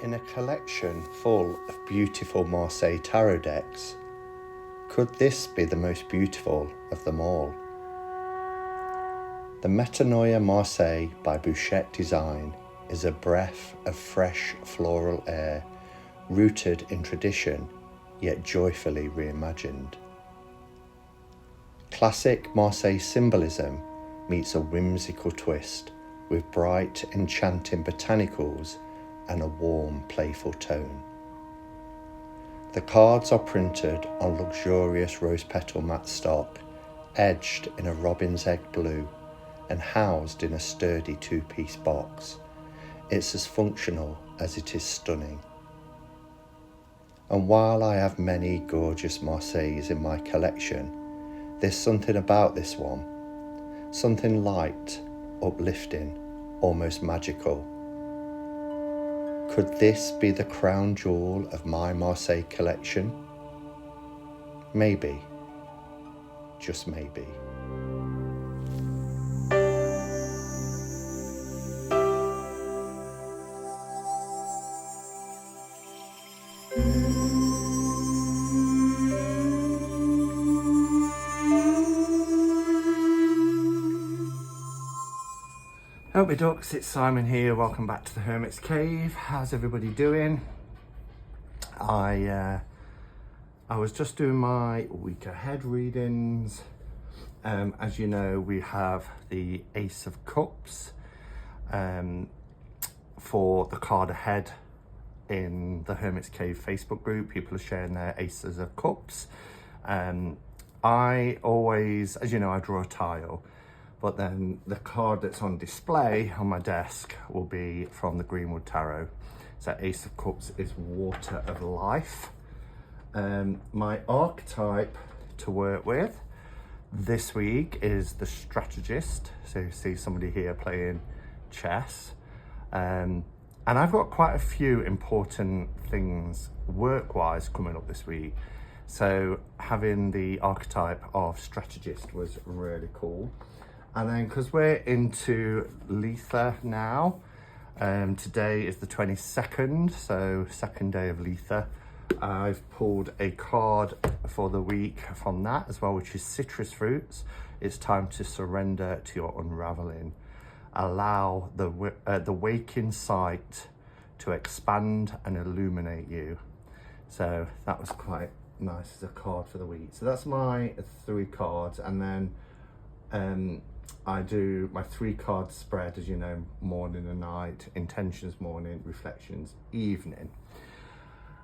In a collection full of beautiful Marseille tarot decks, could this be the most beautiful of them all? The Metanoia Marseille by Bouchette Design is a breath of fresh floral air, rooted in tradition, yet joyfully reimagined. Classic Marseille symbolism meets a whimsical twist with bright, enchanting botanicals and a warm, playful tone. The cards are printed on luxurious rose petal matte stock, edged in a robin's egg blue and housed in a sturdy two-piece box. It's as functional as it is stunning. And while I have many gorgeous Marseilles in my collection, there's something about this one, something light, uplifting, almost magical. Could this be the crown jewel of my Marseille collection? Maybe, just maybe. Help me ducks, it's Simon here. Welcome back to the Hermit's Cave. How's everybody doing? I was just doing my week ahead readings. As you know, we have the Ace of Cups for the card ahead in the Hermit's Cave Facebook group. People are sharing their Aces of Cups. I always, as you know, I draw a tile. But then the card that's on display on my desk will be from the Greenwood Tarot. So Ace of Cups is Water of Life. My archetype to work with this week is the Strategist. So you see somebody here playing chess. And I've got quite a few important things work-wise coming up this week. So having the archetype of Strategist was really cool. And then because we're into Letha now, today is the 22nd, so second day of Letha. I've pulled a card for the week from that as well, which is Citrus Fruits. It's time to surrender to your unraveling. Allow the waking sight to expand and illuminate you. So that was quite nice as a card for the week. So that's my 3 cards, and then I do my 3 card spread, as you know, morning and night, intentions morning, reflections evening.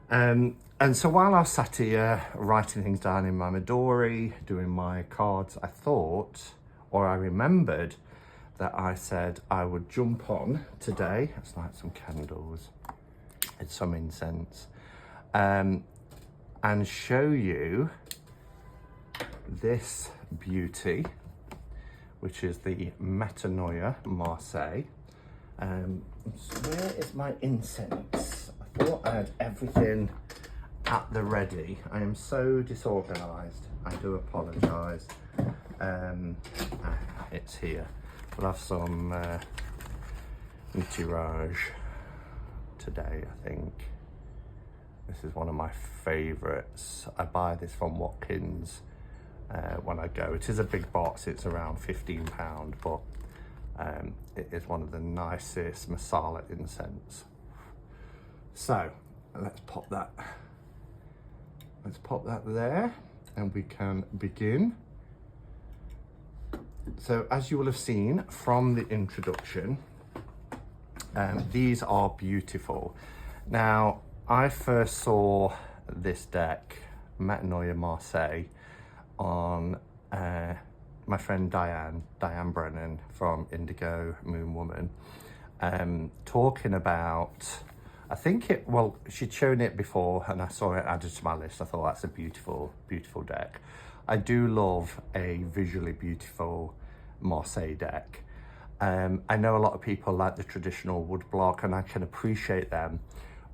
And so while I was sat here writing things down in my Midori, doing my cards, I thought, or I remembered that I said I would jump on today. Let's light some candles and some incense, and show you this beauty, which is the Metanoia Marseille. So where is my incense? I thought I had everything at the ready. I am so disorganized. I do apologize. It's here. We'll have some Tirage today, I think. This is one of my favorites. I buy this from Watkins when I go. It is a big box, it's around £15, but it is one of the nicest masala incense. So let's pop that there and we can begin. So as you will have seen from the introduction, these are beautiful. Now, I first saw this deck, Metanoia Marseille, on my friend Diane Brennan from Indigo Moon Woman, talking about, I think she'd shown it before and I saw it added to my list. I thought that's a beautiful, beautiful deck. I do love a visually beautiful Marseille deck. I know a lot of people like the traditional wood block and I can appreciate them,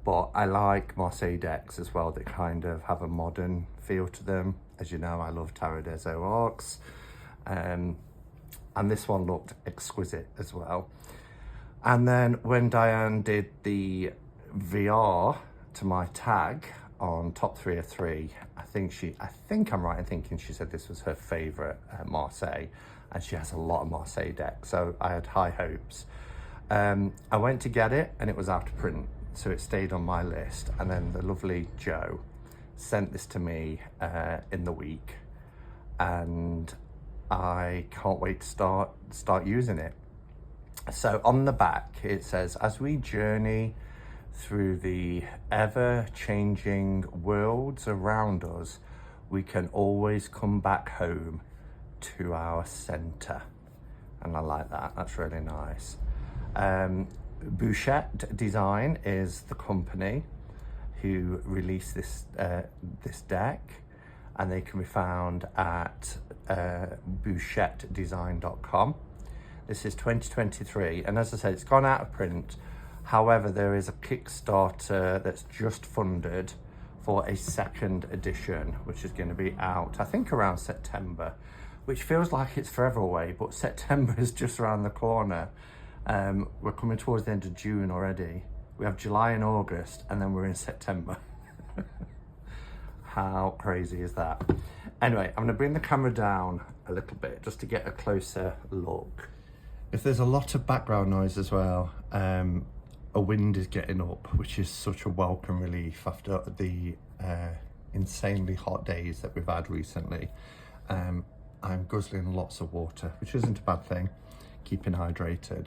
but I like Marseille decks as well that kind of have a modern feel to them. As you know, I love Tarot des Arcs, and this one looked exquisite as well. And then when Diane did the VR to my tag on Top 3 of 3. I think I'm right in thinking she said this was her favourite Marseille, and she has a lot of Marseille decks, so I had high hopes. I went to get it and it was out of print, so it stayed on my list, and then the lovely Jo sent this to me in the week, and I can't wait to start using it. So on the back it says, as we journey through the ever-changing worlds around us, we can always come back home to our centre. And I like that, that's really nice. Bouchette Design is the company who released this deck, and they can be found at bouchettedesign.com. This is 2023, and as I said, it's gone out of print. However, there is a Kickstarter that's just funded for a second edition, which is going to be out, I think, around September, which feels like it's forever away, but September is just around the corner. We're coming towards the end of June already. We have July and August, and then we're in September. How crazy is that? Anyway, I'm going to bring the camera down a little bit just to get a closer look. If there's a lot of background noise as well, a wind is getting up, which is such a welcome relief after the insanely hot days that we've had recently. I'm guzzling lots of water, which isn't a bad thing, keeping hydrated,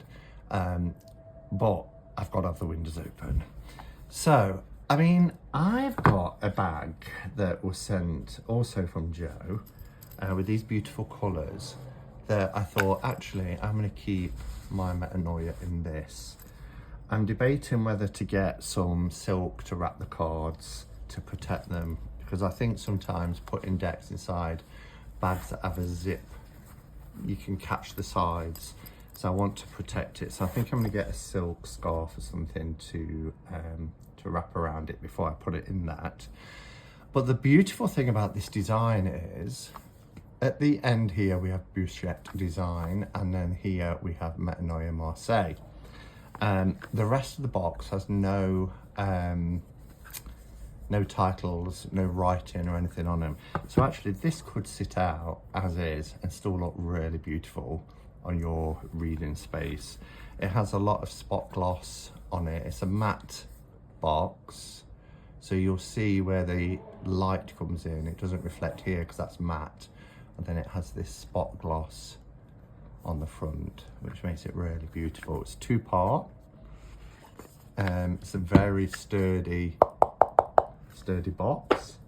but I've got to have the windows open. So, I mean, I've got a bag that was sent also from Jo with these beautiful colours that I thought, actually, I'm going to keep my Metanoia in this. I'm debating whether to get some silk to wrap the cards to protect them, because I think sometimes putting decks inside bags that have a zip, you can catch the sides, so I want to protect it. So I think I'm going to get a silk scarf or something to wrap around it before I put it in that. But the beautiful thing about this design is, at the end here we have Bouchette Design, and then here we have Metanoia Marseille. The rest of the box has no titles, no writing or anything on them. So actually this could sit out as is and still look really beautiful on your reading space. It has a lot of spot gloss on it. It's a matte box, so you'll see where the light comes in. It doesn't reflect here because that's matte, and then it has this spot gloss on the front, which makes it really beautiful. It's two-part. It's a very sturdy box,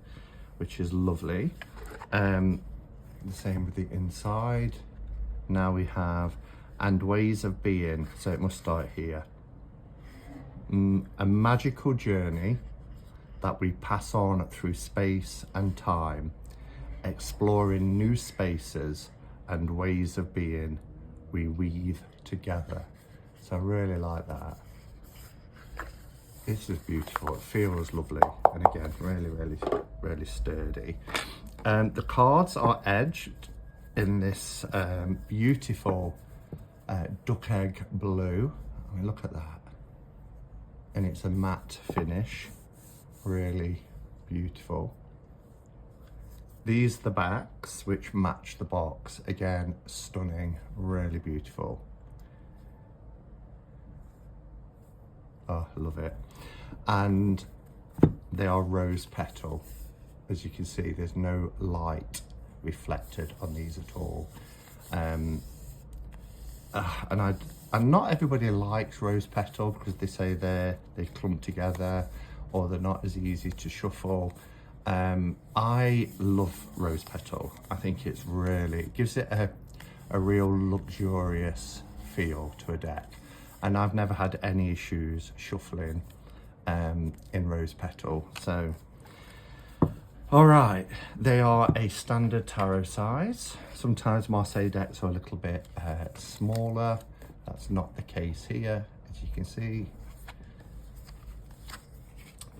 which is lovely. The same with the inside. Now we have and ways of being, so it must start here. A magical journey that we pass on through space and time, exploring new spaces and ways of being we weave together. So I really like that. This is beautiful, it feels lovely, and again, really sturdy. The cards are edged in this beautiful duck egg blue. I mean, look at that. And it's a matte finish, really beautiful. These are the backs, which match the box. Again, stunning, really beautiful. Oh, I love it. And they are rose petal. As you can see, there's no light reflected on these at all. And not everybody likes rose petal because they say they clump together or they're not as easy to shuffle. I love rose petal. I think it gives it a real luxurious feel to a deck. And I've never had any issues shuffling in rose petal. So, all right, they are a standard tarot size. Sometimes Marseille decks are a little bit smaller. That's not the case here, as you can see.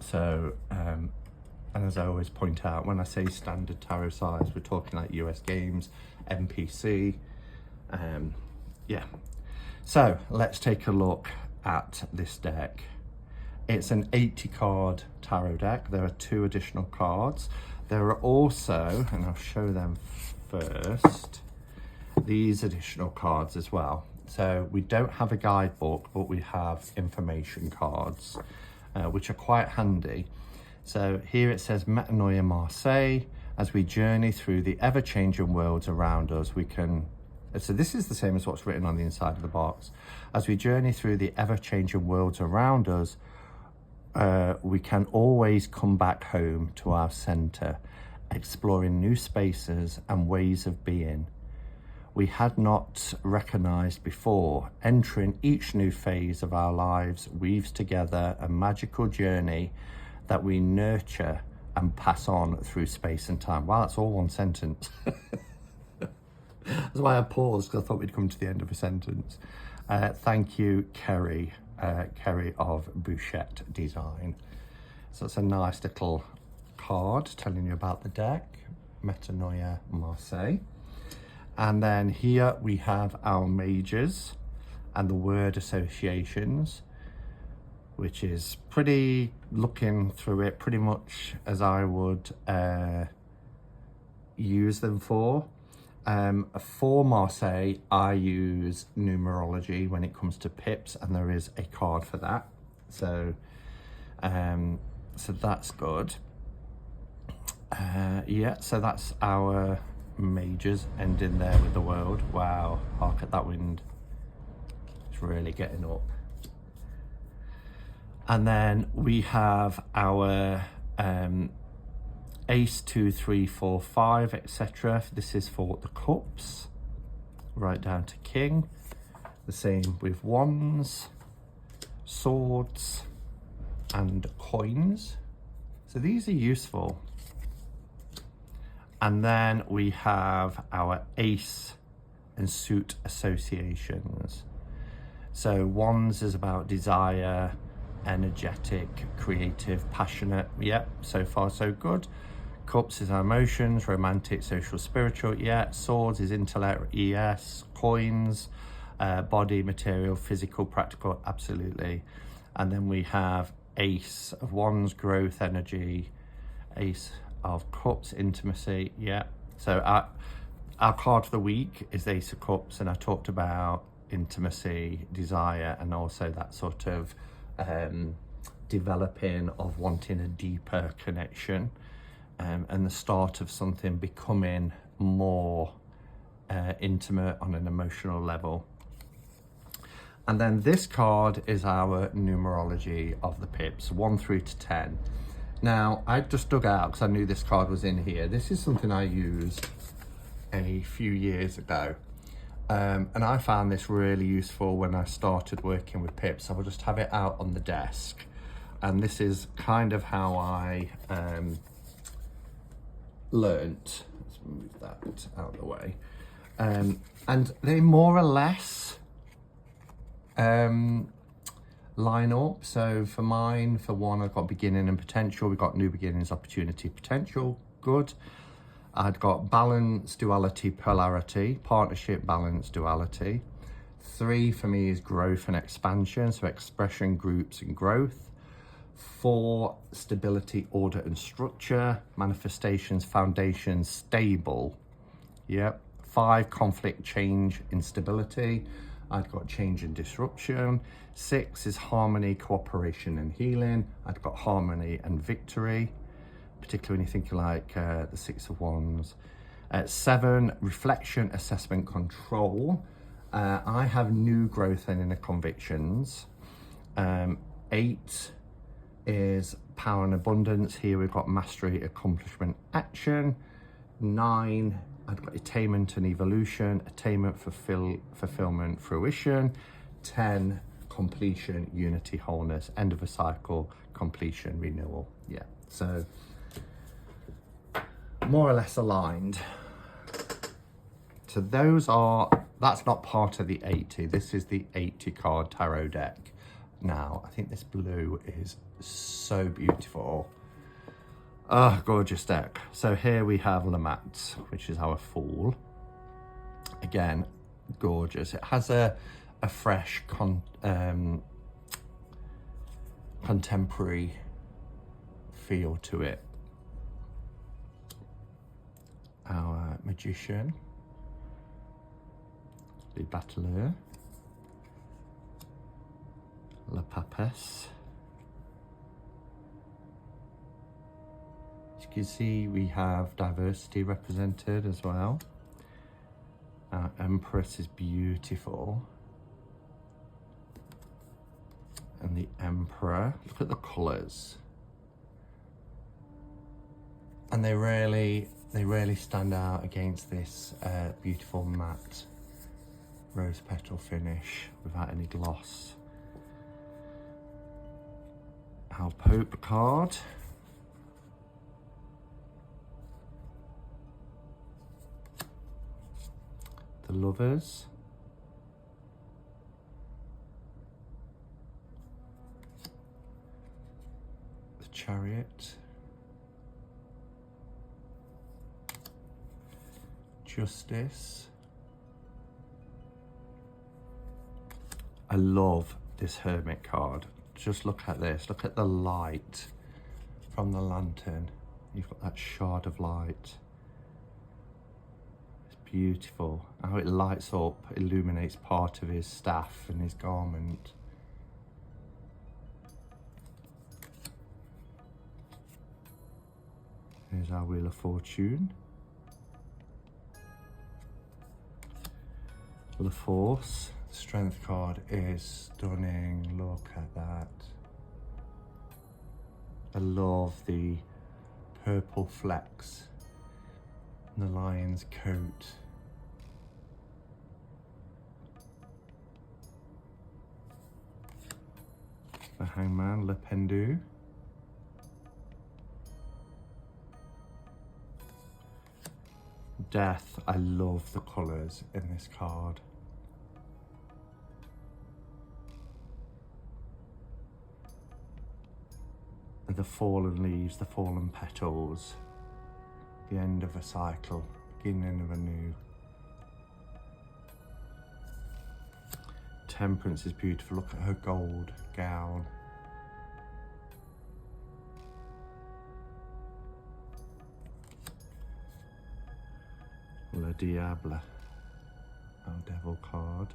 So, and as I always point out, when I say standard tarot size, we're talking like US Games, MPC. Yeah. So let's take a look at this deck. It's an 80 card tarot deck. There are 2 additional cards. There are also, and I'll show them first, these additional cards as well. So we don't have a guidebook, but we have information cards, which are quite handy. So here it says Metanoia Marseille. As we journey through the ever-changing worlds around us, we can... So this is the same as what's written on the inside of the box. As we journey through the ever-changing worlds around us, we can always come back home to our centre, exploring new spaces and ways of being we had not recognised before. Entering each new phase of our lives weaves together a magical journey that we nurture and pass on through space and time. Wow, that's all one sentence. That's why I paused, because I thought we'd come to the end of a sentence. Thank you, Kerry of Bouchette Design. So it's a nice little card telling you about the deck, Metanoia Marseille. And then here we have our majors and the word associations, which is pretty, looking through it, pretty much as I would use them for. For Marseille, I use numerology when it comes to pips, and there is a card for that. So, so that's good. Yeah, so that's our majors ending there with the world. Wow, hark at that wind. It's really getting up. And then we have our ace, 2, 3, 4, 5, etc. This is for the cups, right down to king. The same with wands, swords, and coins. So these are useful. And then we have our ace and suit associations. So wands is about desire, energetic, creative, passionate. Yep, so far so good. Cups is our emotions, romantic, social, spiritual. Yeah. Swords is intellect. Yes. Coins, body, material, physical, practical. Absolutely. And then we have ace of wands, growth, energy. Ace of cups, intimacy. Yeah. So our card for the week is Ace of Cups, and I talked about intimacy, desire, and also that sort of developing of wanting a deeper connection, and the start of something becoming more intimate on an emotional level. And then this card is our numerology of the pips, 1 through to 10. Now, I just dug out because I knew this card was in here. This is something I used a few years ago. And I found this really useful when I started working with pips. I would just have it out on the desk. And this is kind of how I learnt. Let's move that out of the way. And they more or less line up. So for mine, for one, I've got beginning and potential. We've got new beginnings, opportunity, potential. Good. I've got balance, duality, polarity, partnership, balance, duality. 3 for me is growth and expansion, so expression, groups, and growth. 4, stability, order, and structure. Manifestations, foundations, stable. Yep. 5, conflict, change, instability. I've got change and disruption. 6 is harmony, cooperation, and healing. I've got harmony and victory, particularly when you think like the 6 of Wands. 7, reflection, assessment, control. I have new growth and inner convictions. 8 is power and abundance. Here we've got mastery, accomplishment, action. 9, I've got attainment and evolution. Attainment, fulfillment, fruition. 10, completion, unity, wholeness, end of a cycle, completion, renewal. Yeah, so more or less aligned. So that's not part of the 80. This is the 80 card tarot deck. Now, I think this blue is so beautiful. Oh, gorgeous deck. So here we have Lamat, which is our Fool. Again, gorgeous. It has a fresh contemporary feel to it. Our magician, le bateleur, la papesse. As you can see, we have diversity represented as well. Our Empress is beautiful. And the Emperor, look at the colours. And they really stand out against this beautiful matte rose petal finish without any gloss. Our Pope card. The Lovers. The Chariot. Justice. I love this Hermit card. Just look at this. Look at the light from the lantern. You've got that shard of light. It's beautiful. How it lights up, illuminates part of his staff and his garment. Here's our Wheel of Fortune. The Force. Strength card is stunning. Look at that. I love the purple flecks and the lion's coat. The Hangman, Le Pendu. Death. I love the colours in this card. The fallen leaves, the fallen petals, the end of a cycle, beginning of a new. Temperance is beautiful. Look at her gold gown. Le Diable, our devil card.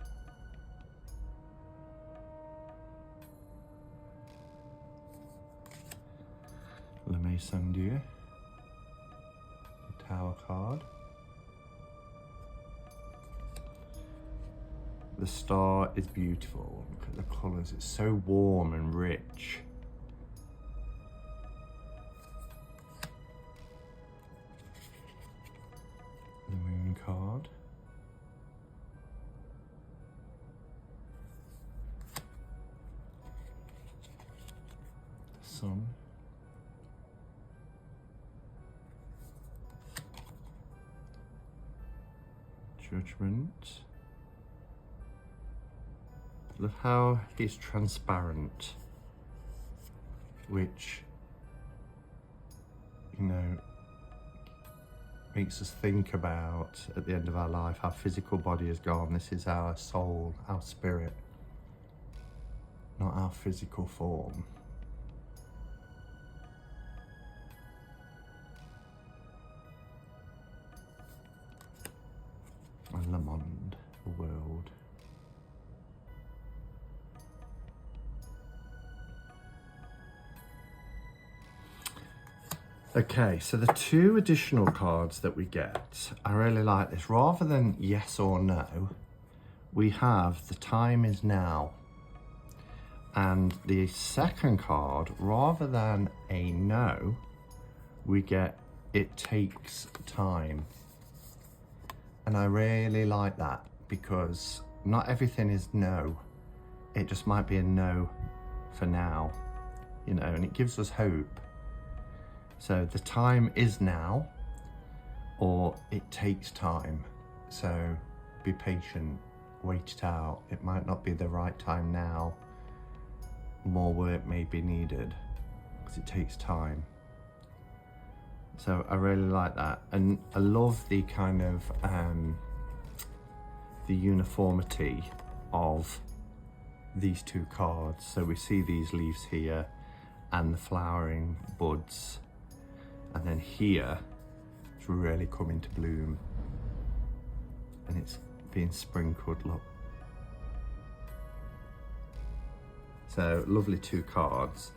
Le Maison Dieu, the Tower card. The Star is beautiful. Look at the colours, it's so warm and rich. The Moon card. The Sun. Judgment. Look how he's transparent, which, you know, makes us think about, at the end of our life, our physical body is gone. This is our soul, our spirit, not our physical form. And Le Monde, the world. Okay, so the two additional cards that we get, I really like this. Rather than yes or no, we have the time is now. And the second card, rather than a no, we get it takes time. And I really like that, because not everything is no. It just might be a no for now, you know, and it gives us hope. So the time is now, or it takes time. So be patient, wait it out. It might not be the right time now. More work may be needed, because it takes time. So I really like that. And I love the kind of, the uniformity of these two cards. So we see these leaves here, and the flowering buds. And then here, it's really coming to bloom. And it's being sprinkled, look. So lovely 2 cards.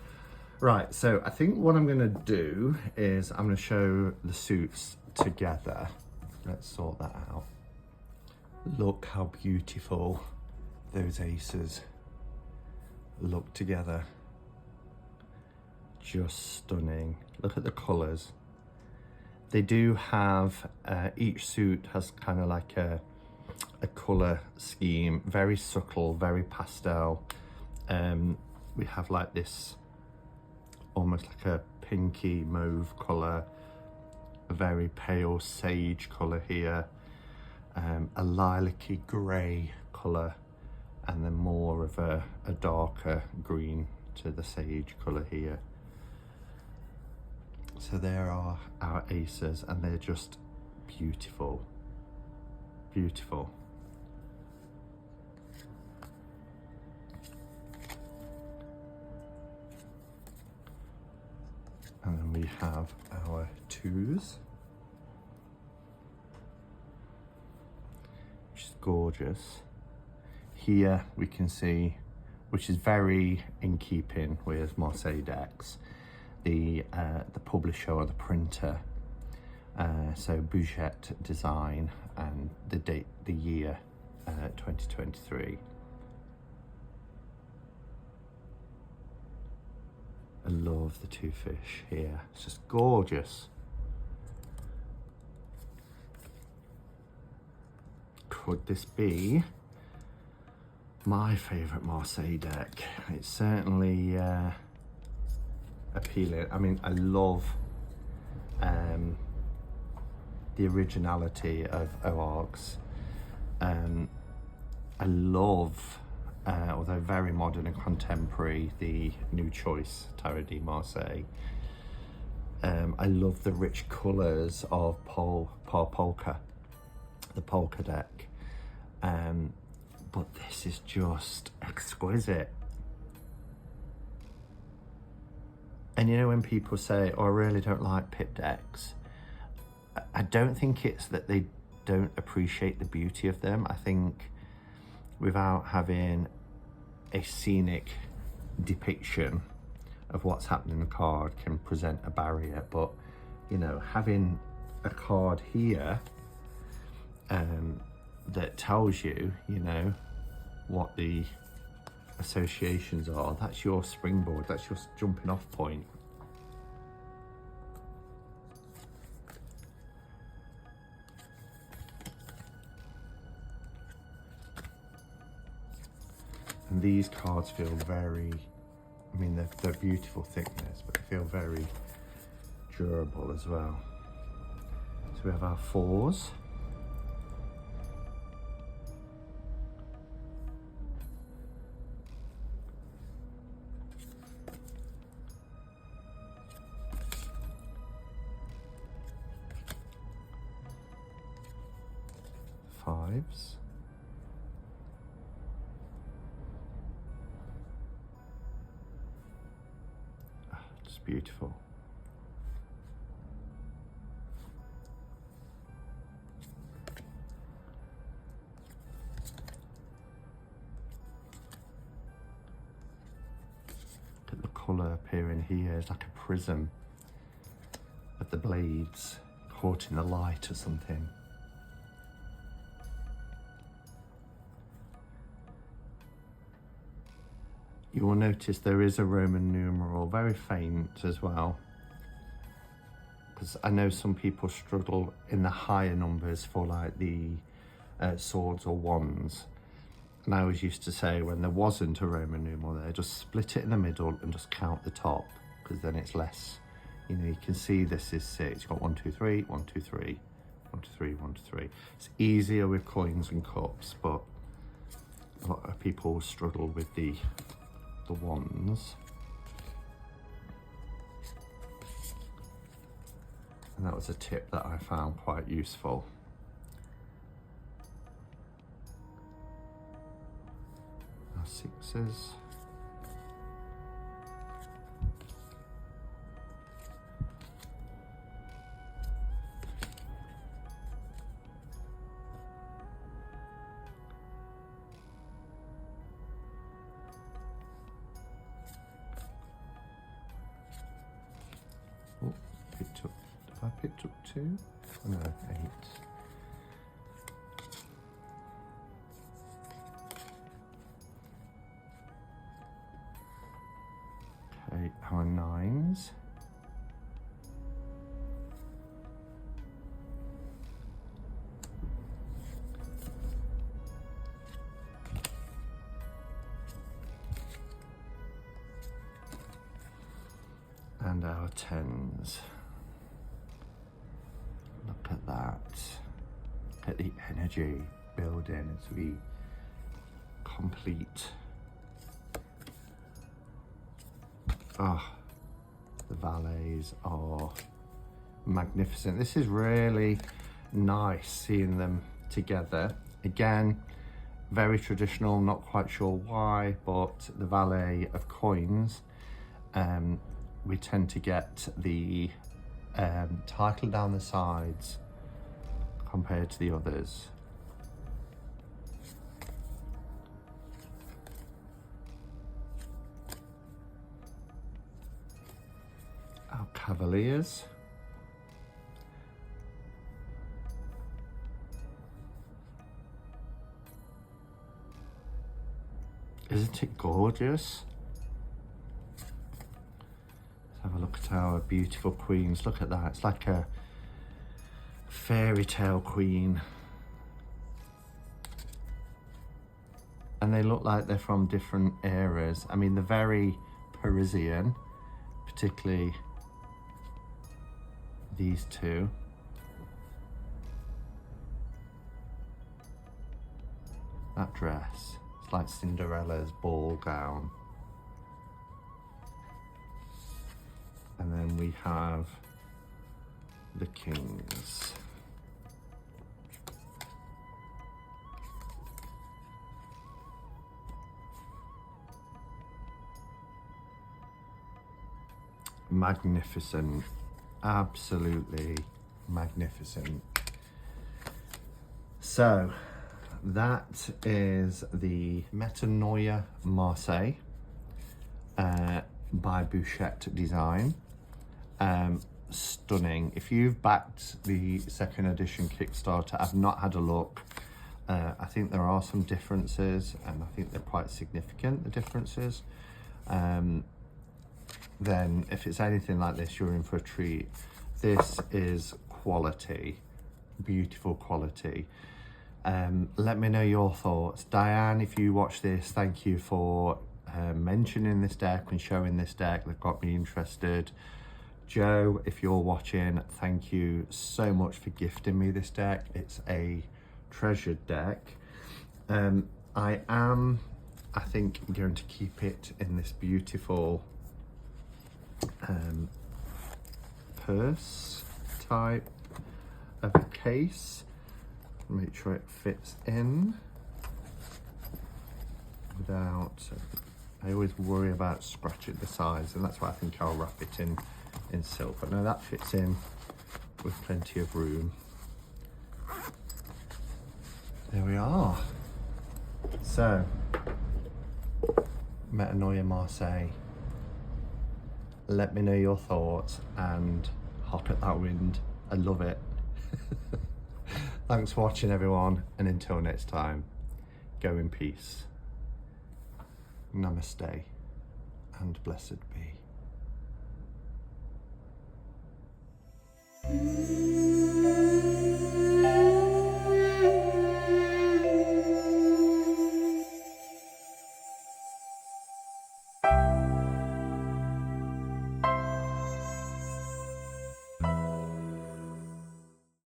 Right, so I think what I'm gonna do is I'm gonna show the suits together. Let's sort that out. Look how beautiful those aces look together. Just stunning. Look at the colours. They do have, each suit has kind of like a colour scheme, very subtle, very pastel. We have like this, almost like a pinky mauve colour, a very pale sage colour here, a lilac-y grey colour, and then more of a darker green to the sage colour here. So there are our aces, and they're just beautiful, beautiful. And then we have our 2s, which is gorgeous. Here we can see, which is very in keeping with Marseille decks, the publisher or the printer. So Bouchette Design, and the date, the year 2023. I love the 2 fish here. It's just gorgeous. Could this be my favourite Marseille deck? It's certainly appealing. I mean, I love the originality of Oargues. I love, although very modern and contemporary, the new choice, Tarot de Marseille. I love the rich colours of polka, the polka deck. But this is just exquisite. And you know, when people say, oh, I really don't like pip decks, I don't think it's that they don't appreciate the beauty of them. I think without having a scenic depiction of what's happening in the card can present a barrier. But, you know, having a card here that tells you, you know, what the associations are, that's your springboard, that's your jumping off point. And these cards feel very, I mean, they're beautiful thickness, but they feel very durable as well. So we have our 4s. Fives. Just beautiful. Look at the colour appearing here. It's like a prism of the blades caught in the light or something. You will notice there is a Roman numeral, very faint as well, because I know some people struggle in the higher numbers for like the swords or wands. And I always used to say, when there wasn't a Roman numeral there, just split it in the middle and just count the top, because then it's less, you know, you can see this is 6. You've got 1, 2, 3, 1, 2, 3, 1, 2, 3, 1, 2, 3. It's easier with coins and cups, but a lot of people struggle with the wands. And that was a tip that I found quite useful. Our 6s. 2? No, 8. Okay, our 9s. And our 10s. Look at that. Look at the energy building as we complete. Oh, the valets are magnificent. This is really nice seeing them together. Again, very traditional, not quite sure why, but the valet of coins, we tend to get the title down the sides compared to the others. Our cavaliers. Isn't it gorgeous? Have a look at our beautiful queens. Look at that. It's like a fairy tale queen. And they look like they're from different eras. I mean, they're very Parisian, particularly these two. That dress. It's like Cinderella's ball gown. And then we have the kings. Magnificent, absolutely magnificent. So that is the Metanoia Marseille by Bouchette Design. Stunning. If you've backed the second edition Kickstarter, I've not had a look. I think there are some differences, and I think they're quite significant, the differences. Then if it's anything like this, you're in for a treat. This is quality, beautiful quality. Let me know your thoughts. Diane, if you watch this, thank you for mentioning this deck and showing this deck. That got me interested. Joe, if you're watching, thank you so much for gifting me this deck. It's a treasured deck. I am, I think, going to keep it in this beautiful purse type of a case. Make sure it fits in without, I always worry about scratching the sides, and that's why I think I'll wrap it in silk. But no, that fits in with plenty of room. There we are. So, Metanoia Marseille. Let me know your thoughts and hop at that wind. I love it. Thanks for watching, everyone, and until next time, go in peace. Namaste and blessed be.